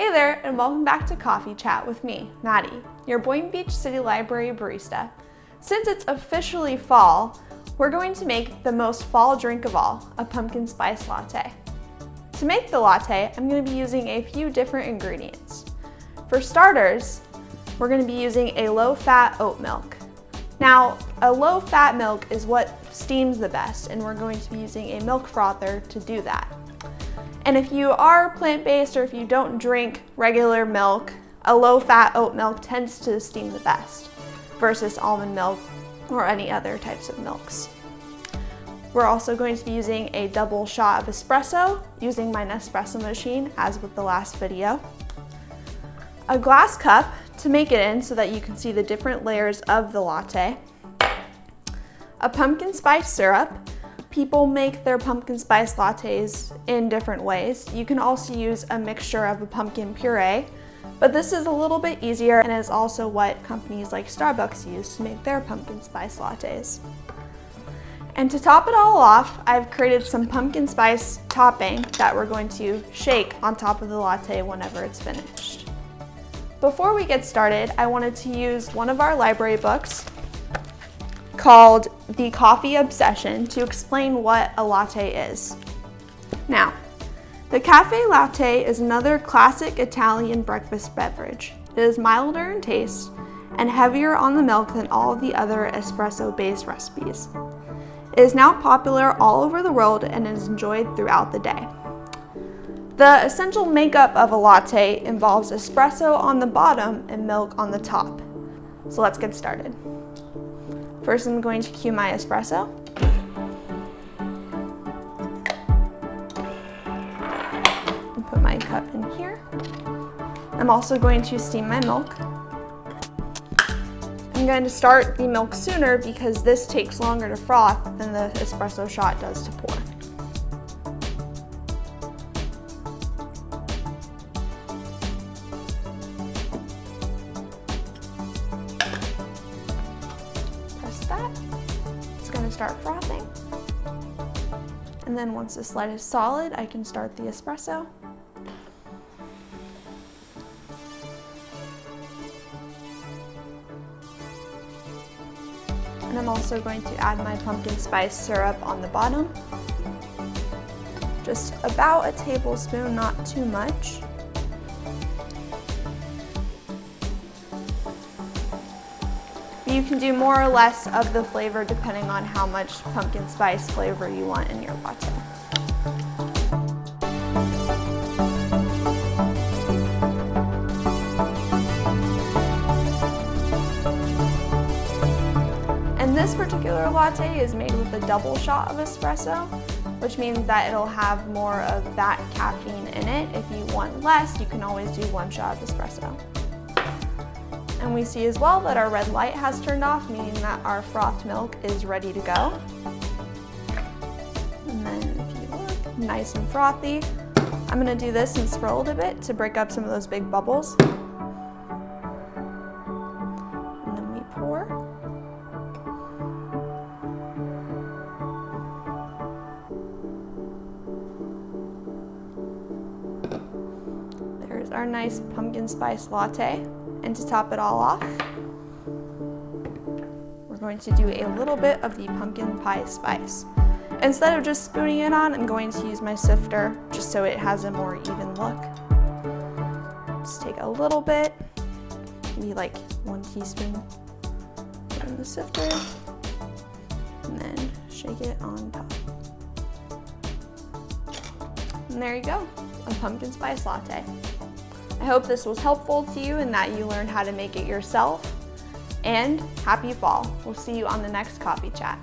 Hey there, and welcome back to Coffee Chat with me, Maddie, your Boynton Beach City Library barista. Since it's officially fall, we're going to make the most fall drink of all, a pumpkin spice latte. To make the latte, I'm going to be using a few different ingredients. For starters, we're going to be using a low-fat oat milk. Now, a low-fat milk is what steams the best, and we're going to be using a milk frother to do that. And if you are plant-based or if you don't drink regular milk, a low-fat oat milk tends to steam the best versus almond milk or any other types of milks. We're also going to be using a double shot of espresso using my Nespresso machine, as with the last video. A glass cup to make it in so that you can see the different layers of the latte. A pumpkin spice syrup. People make their pumpkin spice lattes in different ways. You can also use a mixture of a pumpkin puree, but this is a little bit easier and is also what companies like Starbucks use to make their pumpkin spice lattes. And to top it all off, I've created some pumpkin spice topping that we're going to shake on top of the latte whenever it's finished. Before we get started, I wanted to use one of our library books called The Coffee Obsession to explain what a latte is. Now, the cafe latte is another classic Italian breakfast beverage. It is milder in taste and heavier on the milk than all of the other espresso-based recipes. It is now popular all over the world and is enjoyed throughout the day. The essential makeup of a latte involves espresso on the bottom and milk on the top. So let's get started. First, I'm going to cue my espresso. And put my cup in here. I'm also going to steam my milk. I'm going to start the milk sooner because this takes longer to froth than the espresso shot does to pour. It's going to start frothing. And then once this light is solid, I can start the espresso. And I'm also going to add my pumpkin spice syrup on the bottom. Just about a tablespoon, not too much. You can do more or less of the flavor depending on how much pumpkin spice flavor you want in your latte. And this particular latte is made with a double shot of espresso, which means that it'll have more of that caffeine in it. If you want less, you can always do one shot of espresso. And we see as well that our red light has turned off, meaning that our frothed milk is ready to go. And then if you look, nice and frothy. I'm gonna do this and swirl it a bit to break up some of those big bubbles. And then we pour. There's our nice pumpkin spice latte. And to top it all off, we're going to do a little bit of the pumpkin pie spice. Instead of just spooning it on, I'm going to use my sifter just so it has a more even look. Just take a little bit, maybe like 1 teaspoon in the sifter, and then shake it on top. And there you go, a pumpkin spice latte. I hope this was helpful to you and that you learned how to make it yourself. And happy fall. We'll see you on the next coffee chat.